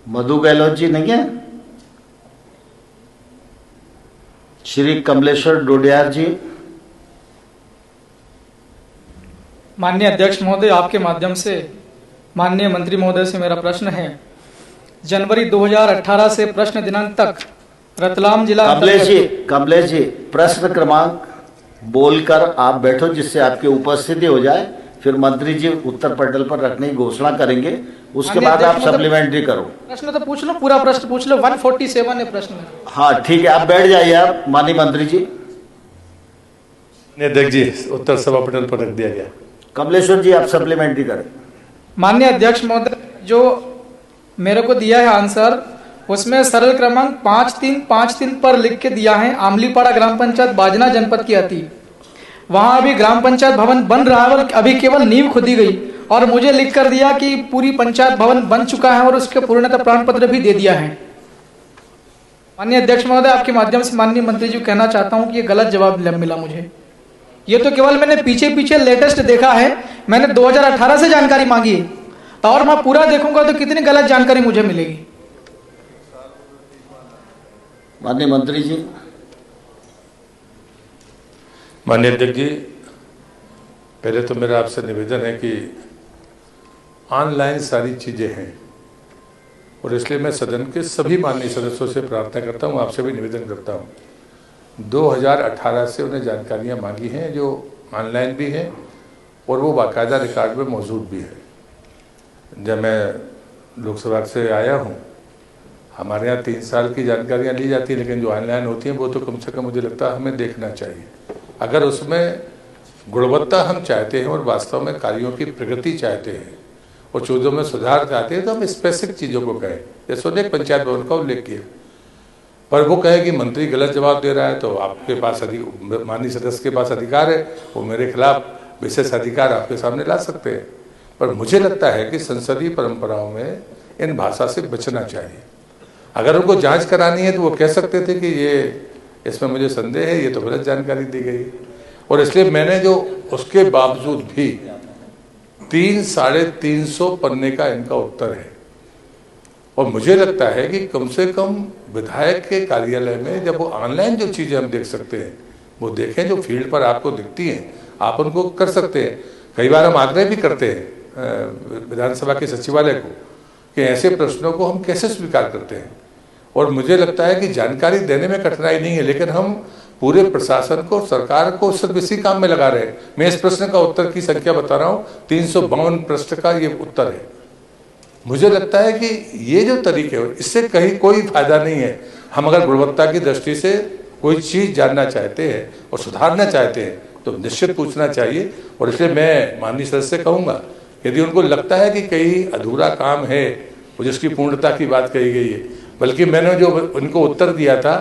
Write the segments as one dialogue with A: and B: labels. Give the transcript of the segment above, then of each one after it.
A: मधु गहलोत जी नहीं है? श्री कमलेश्वर डोडियार जी।
B: माननीय अध्यक्ष महोदय, आपके माध्यम से माननीय मंत्री महोदय से मेरा प्रश्न है। जनवरी 2018 से प्रश्न दिनांक तक रतलाम जिला
A: कमलेश जी, प्रश्न क्रमांक बोलकर आप बैठो जिससे आपकी उपस्थिति हो जाए, फिर मंत्री जी उत्तर पटल पर रखने की घोषणा करेंगे, उसके बाद आप सप्लीमेंट्री करो।
B: प्रश्न तो पूछ लो, पूरा प्रश्न पूछ लो। 147 है प्रश्न।
A: हाँ ठीक है, आप बैठ जाइए। आप माननीय मंत्री जी।
C: अध्यक्ष जी, उत्तर सभा पटल पर रख दिया गया।
A: कमलेश्वर जी, आप सप्लीमेंट्री करें।
B: माननीय अध्यक्ष महोदय, जो मेरे को दिया है आंसर, उसमें सरल क्रमांक 5353 पर लिख के दिया है आमलीपाड़ा ग्राम पंचायत बाजना जनपद की अति। वहां अभी ग्राम पंचायत भवन बन रहा है और अभी केवल नींव खोदी गई, और मुझे लिख कर दिया कि पूरी पंचायत भवन बन चुका है और उसके पूर्णतः प्रमाण पत्र भी दे दिया है। माननीय अध्यक्ष महोदय, आपके माध्यम से माननीय मंत्री जी को कहना चाहता हूं कि ये गलत जवाब मिला मुझे। ये तो केवल मैंने पीछे लेटेस्ट देखा है, मैंने 2018 से जानकारी मांगी है, और मैं पूरा देखूंगा तो कितनी गलत जानकारी मुझे मिलेगी।
A: माननीय मंत्री जी।
C: माननीय अध्यक्ष जी, पहले तो मेरा आपसे निवेदन है कि ऑनलाइन सारी चीज़ें हैं, और इसलिए मैं सदन के सभी माननीय सदस्यों से प्रार्थना करता हूं, आपसे भी निवेदन करता हूं। 2018 से उन्हें जानकारियां मांगी हैं जो ऑनलाइन भी हैं और वो बाकायदा रिकॉर्ड में मौजूद भी है। जब मैं लोकसभा से आया हूं, हमारे यहाँ 3 साल की जानकारियाँ ली जाती हैं, लेकिन जो ऑनलाइन होती हैं वो तो कम से कम मुझे लगता है हमें देखना चाहिए। अगर उसमें गुणवत्ता हम चाहते हैं और वास्तव में कार्यों की प्रगति चाहते हैं और चीज़ों में सुधार चाहते हैं, तो हम स्पेसिफिक चीज़ों को कहें। जैसे उन्हें एक पंचायत भवन का उल्लेख किया, पर वो कहे कि मंत्री गलत जवाब दे रहा है, तो आपके पास माननीय सदस्य के पास अधिकार है, वो मेरे खिलाफ विशेष अधिकार आपके सामने ला सकते हैं। पर मुझे लगता है कि संसदीय परंपराओं में इन भाषा से बचना चाहिए। अगर उनको जांच करानी है तो वो कह सकते थे कि ये इसमें मुझे संदेह है, ये तो गलत जानकारी दी गई, और इसलिए मैंने जो उसके बावजूद भी 300-350 पन्ने का इनका उत्तर है। और मुझे लगता है कि कम से कम विधायक के कार्यालय में जब वो ऑनलाइन जो चीज़ें हम देख सकते हैं वो देखें, जो फील्ड पर आपको दिखती हैं आप उनको कर सकते हैं। कई बार हम आग्रह भी करते हैं विधानसभा के सचिवालय को कि ऐसे प्रश्नों को हम कैसे स्वीकार करते हैं, और मुझे लगता है कि जानकारी देने में कठिनाई नहीं है, लेकिन हम पूरे प्रशासन को, सरकार को सिर्फ इसी काम में लगा रहे हैं। मैं इस प्रश्न का उत्तर की संख्या बता रहा हूँ, 352 प्रश्न का ये उत्तर है। मुझे लगता है कि ये जो तरीके हो, इससे कहीं कोई फायदा नहीं है। हम अगर गुणवत्ता की दृष्टि से कोई चीज़ जानना चाहते हैं और सुधारना चाहते हैं तो निश्चित पूछना चाहिए। और इसलिए मैं माननीय सदस्य से कहूँगा, यदि उनको लगता है कि कहीं अधूरा काम है, जिसकी पूर्णता की बात कही गई है, बल्कि मैंने जो उनको उत्तर दिया था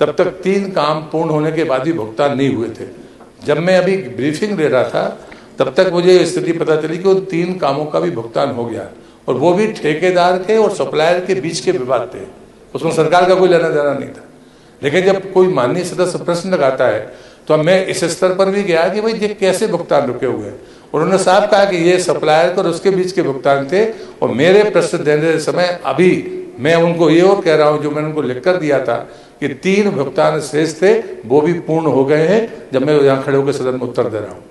C: तब तक 3 काम पूर्ण होने के बाद भी भुगतान नहीं हुए थे। जब मैं अभी ब्रीफिंग ले रहा था तब तक मुझे स्थिति पता चली कि उन 3 कामों का भी भुगतान हो गया, और वो भी ठेकेदार के और सप्लायर के बीच के विवाद थे, उसमें सरकार का कोई लेना देना नहीं था। लेकिन जब कोई माननीय सदस्य प्रश्न लगाता है तो मैं इस स्तर पर भी गया कि भाई ये कैसे भुगतान रुके हुए हैं, और उन्होंने साफ कहा कि ये सप्लायर और उसके बीच के भुगतान थे। और मेरे प्रश्न देने समय अभी मैं उनको ये और कह रहा हूँ, जो मैंने उनको लिख कर दिया था कि 3 भुगतान शेष थे वो भी पूर्ण हो गए हैं, जब मैं यहाँ खड़े होकर सदन में उत्तर दे रहा हूँ।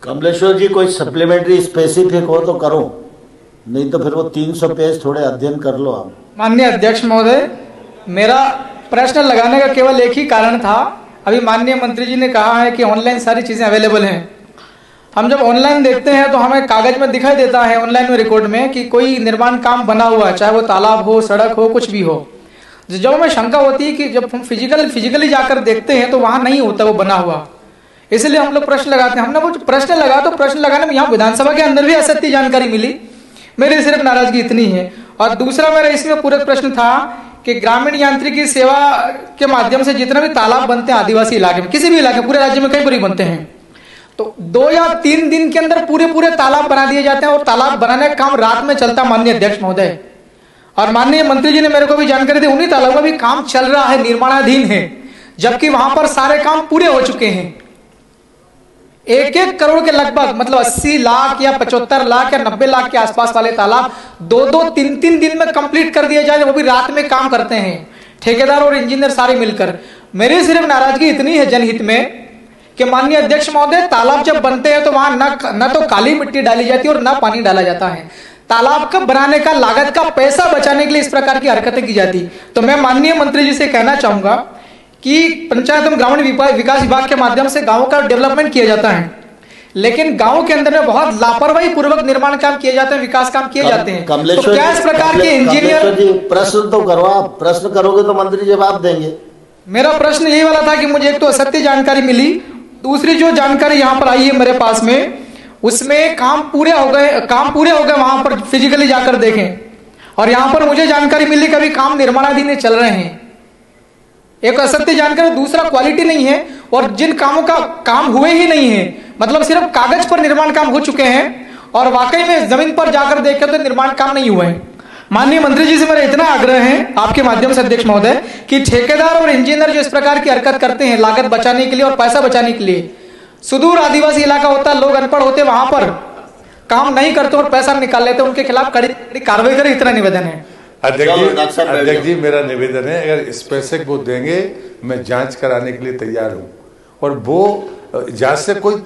A: कमलेश्वर जी, कोई सप्लीमेंट्री स्पेसिफिक हो तो करो, नहीं तो फिर वो 300 पेज थोड़े अध्ययन कर लो आप।
B: माननीय अध्यक्ष महोदय, मेरा प्रश्न लगाने का केवल एक ही कारण था। अभी माननीय मंत्री जी ने कहा है कि ऑनलाइन सारी चीजें अवेलेबल हैं। हम जब ऑनलाइन देखते हैं तो हमें कागज में दिखाई देता है, ऑनलाइन में रिकॉर्ड में, कि कोई निर्माण काम बना हुआ है, चाहे वो तालाब हो, सड़क हो, कुछ भी हो। जब हमें शंका होती है कि जब हम फिजिकली जाकर देखते हैं तो वहां नहीं होता वो बना हुआ, इसलिए हम लोग प्रश्न लगाते हैं। हमने वो प्रश्न लगा तो प्रश्न लगाने में यहाँ विधानसभा के अंदर भी असत्य जानकारी मिली। मेरी सिर्फ नाराजगी इतनी है। और दूसरा मेरा इसमें पूरक प्रश्न था कि ग्रामीण यांत्रिकी सेवा के माध्यम से जितने भी तालाब बनते हैं आदिवासी इलाके में, किसी भी इलाके, पूरे राज्य में कई बार बनते हैं, तो 2 या 3 दिन के अंदर पूरे तालाब बना दिए जाते हैं, और तालाब बनाने का काम रात में चलता। माननीय अध्यक्ष महोदय, और माननीय मंत्री जी ने मेरे को भी जानकारी दी, उन्हीं तालाबों में भी काम चल रहा है, निर्माणाधीन है, जबकि वहां पर सारे काम पूरे हो चुके हैं। 1-1 करोड़ के लगभग, मतलब 80 लाख या 75 लाख या 90 लाख के आसपास वाले तालाब 2-2, 3-3 दिन में कंप्लीट कर दिए जाए, वो भी रात में काम करते हैं ठेकेदार और इंजीनियर सारे मिलकर। मेरी सिर्फ नाराजगी इतनी है जनहित में कि माननीय अध्यक्ष महोदय, तालाब जब बनते हैं तो वहां न तो काली मिट्टी डाली जाती है और न पानी डाला जाता है। तालाब का बनाने का लागत का पैसा बचाने के लिए इस प्रकार की हरकतें की जाती। तो मैं माननीय मंत्री जी से कहना चाहूंगा कि पंचायत एवं ग्रामीण विकास विभाग के माध्यम से गांवों का डेवलपमेंट किया जाता है, लेकिन गांव के अंदर में बहुत लापरवाही पूर्वक निर्माण काम किए जाते हैं, विकास काम किए जाते हैं। तो क्या इस प्रकार के इंजीनियर,
A: प्रश्न तो करो, आप प्रश्न करोगे तो मंत्री जवाब देंगे।
B: मेरा प्रश्न यही वाला था कि मुझे एक तो असत्य जानकारी मिली, दूसरी जो जानकारी यहाँ पर आई है मेरे पास में, उसमें काम पूरे हो गए वहां पर फिजिकली जाकर देखें, और यहाँ पर मुझे जानकारी मिली कि अभी काम निर्माणाधीन चल रहे हैं। एक असत्य जानकारी, दूसरा क्वालिटी नहीं है, और जिन कामों का काम हुए ही नहीं है, मतलब सिर्फ कागज पर निर्माण काम हो चुके हैं और वाकई में जमीन पर जाकर देखें तो निर्माण काम नहीं हुए हैं। माननीय मंत्री जी से मेरा इतना आग्रह है आपके माध्यम से अध्यक्ष महोदय कि ठेकेदार और इंजीनियर जो इस प्रकार की हरकत करते हैं लागत बचाने के लिए और पैसा बचाने के लिए, सुदूर आदिवासी इलाका होता, लोग अनपढ़ होते, वहां पर काम नहीं करते और पैसा निकाल लेते, उनके खिलाफ कड़ी कार्रवाई करें, इतना निवेदन है।
C: अध्यक्ष जी मेरा निवेदन है, अगर स्पेसिफिक वो देंगे मैं जांच कराने के लिए तैयार हूँ, और वो जांच से कोई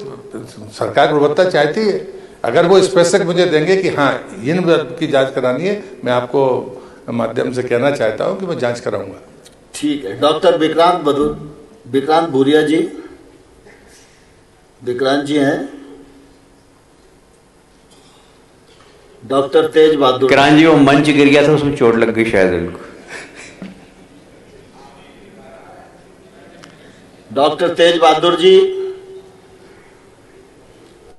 C: सरकार गुणवत्ता चाहती है, अगर वो स्पेसिफिक मुझे देंगे कि हाँ इन की जांच करानी है, मैं आपको माध्यम से कहना चाहता हूँ कि मैं जांच कराऊंगा।
A: ठीक है। डॉक्टर विक्रांत भूरिया जी, विक्रांत जी हैं। डॉक्टर तेज बहादुर,
D: विक्रांत जी वो मंच गिर गया था, उसमें चोट लग गई शायद उनको।
A: डॉक्टर तेज बहादुर जी,